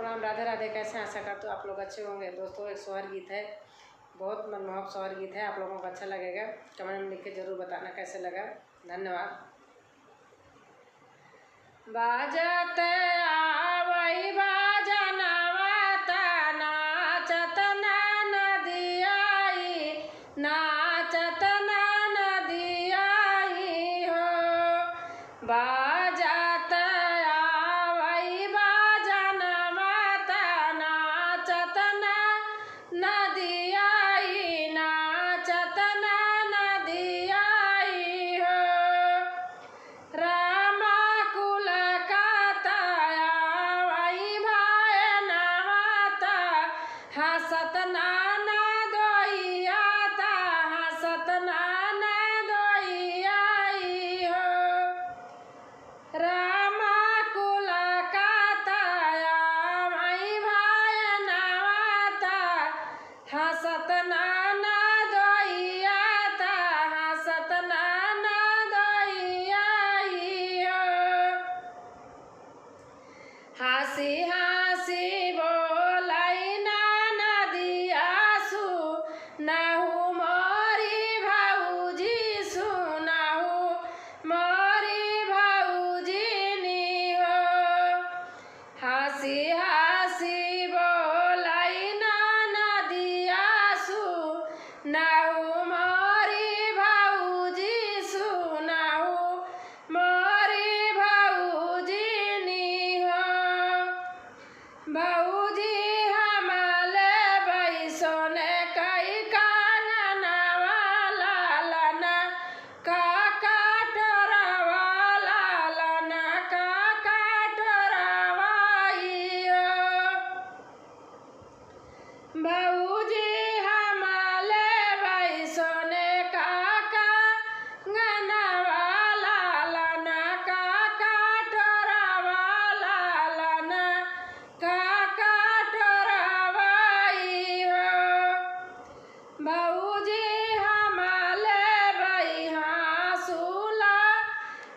प्रणाम, राधे राधे। कैसे हैं? आशा करते हो आप लोग अच्छे होंगे। दोस्तों, एक सोहर गीत है, बहुत मनमोहक सोहर गीत है। आप लोगों को अच्छा लगेगा, कमेंट में लिख के जरूर बताना कैसे लगा। धन्यवाद। बाजत आवई बाजनवा नाचत नदियाई, नाचत नदियाई हो। बाजत आवई बाजनवा नाचत नदियाई, नाचत नदियाई हो। रामा कुल काताया वही भाई नवाता, हसत नाना दोइयाता, हसत नाना दोइयाई हो। रामा कुल काताया वही भाई नवाता, हसत नाना दोइयाता, हसत नाना दोइयाई हो। हंसी हंसी बोलाई नाना दियासु, नहु मोरी भाऊजी सुनहु मोरी भाऊजी नी हो। हंसी हंसी बोलाई नाना दियासु, नहु मोरी भाऊजी सुनहु मोरी भाऊजी नी हो। भाऊजी हमाले बैसोने कई कांगनवा लालन, काका टोरवा लालन, काका टोरवाई हो। भाऊजी हमाले बैसोने काका गनवा लालन, काका टोरवा लालन, काका टोरवाई हो। भाऊजी हमाले बैहा सुला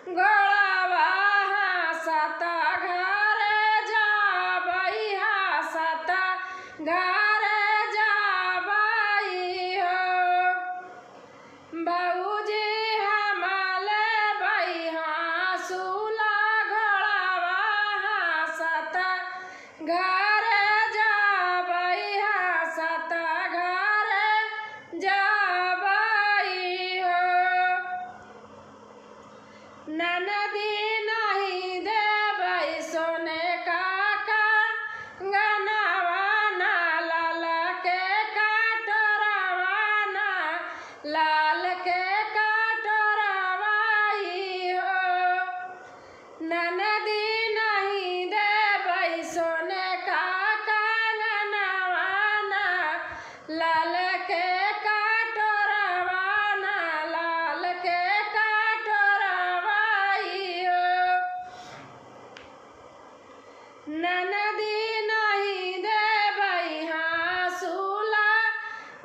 गोड़वा, हंसता घरे जाबई, हंसता घरे जाबई हो। भाऊजी हमाले बैहा सुला गोड़वा, हंसता घरे जाबई, हंसता घरे जाबई हो। ननदी नहीं देबई सोने काका गनवा ना, लाल के काटोरवा ना, लाल के काटोरवाई हो। ननदी नहीं देबई सोने काका गनवा ना, लाल के काटोरवा ना, लाल के काटोरवाई हो। ननदी नहीं देबई हाँसुला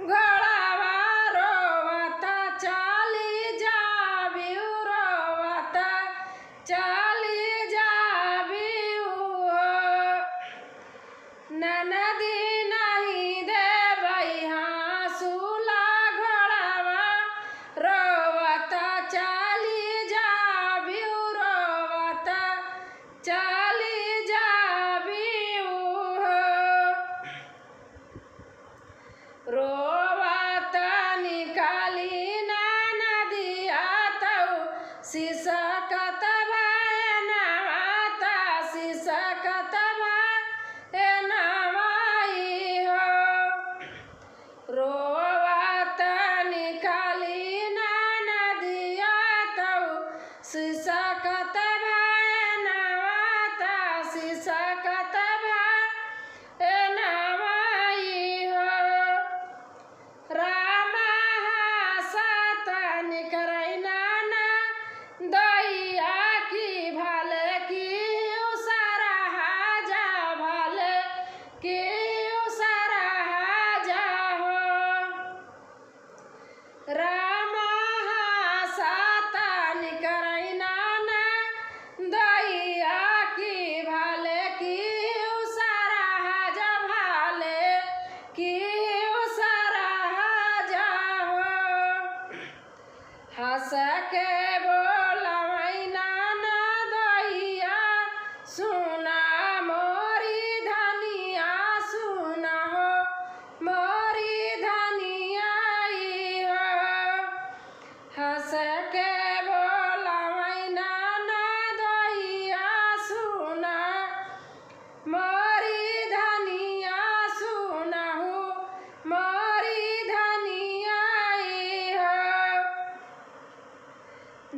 घोड़वा, रोवता चाली जाबिउ, रोवता चाली जाबिउ हो। ननदी नहीं देबई हाँसुला घोड़वा, रोवता चाली जाबिउ, रोवता चाली जाबिउ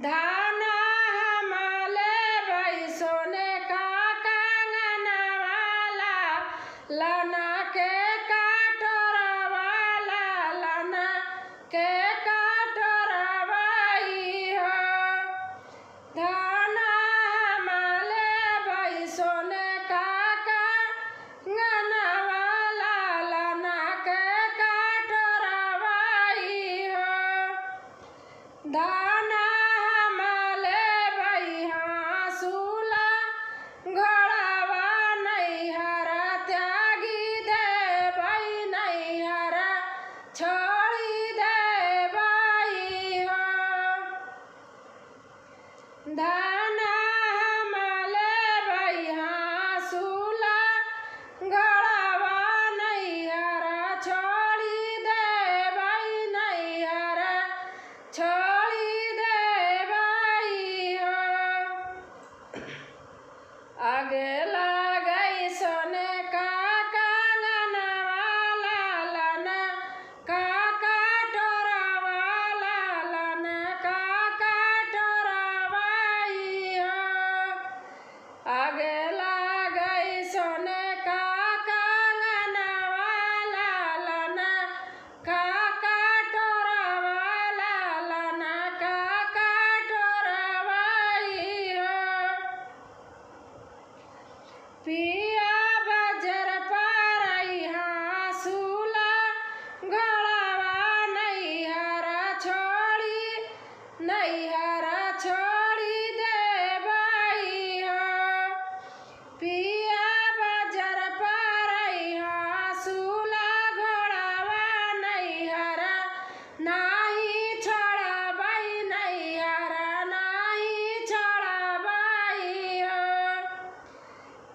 धाना हमाले भाई सोने का कंगना वाला, लाना के काटोरा वाला, लाना के काटोरा वाई हो। धाना हमाले भाई सोने का कंगना वाला, लाना के काटोरा वाई हो। धाना हमाले भाई हाँसूला घोड़ावा, नैहरा त्यागी दे भाई, नैहरा छोड़ी दे भाई हो। धाना हमाले भाई हाँसूला घोड़ावा, नैहरा छोड़ी दे भाई, नैहरा छोड़ी दे भाई हो। आगे लागई सोने का कंगना वाला, लाना का काटोरा वाला, लाना का काटोरा वाई हो। आगे लागई सोने का कंगना वाला, लाना का काटोरा वाला, लाना का काटोरा वाई हो। पिया बजर पारई हाँसूला घोड़ावा, नैहरा छोड़ी, नैहरा छोड़ी दे भाई हो। पिया बजर पारई हाँसूला घोड़ावा, नैहरा नाही छोड़ा भाई, नैहरा नाही छोड़ा भाई हो।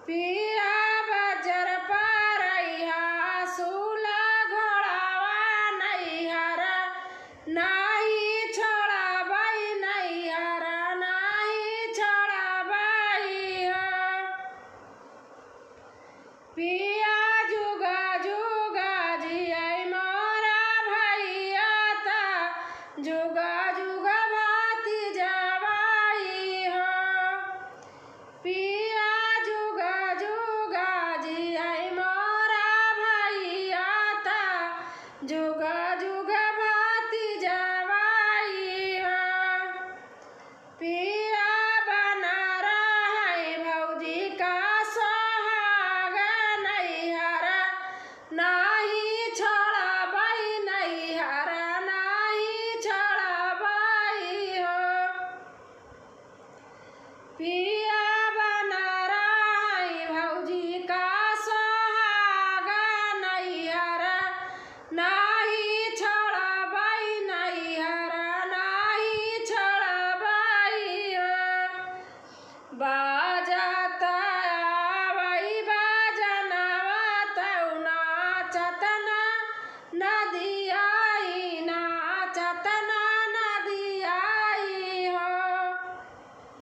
पिया बजर पारई हाँसूला घोड़ावा, नैहरा नाही छोड़ा भाई, नैहरा नाही छोड़ा भाई हो। पिया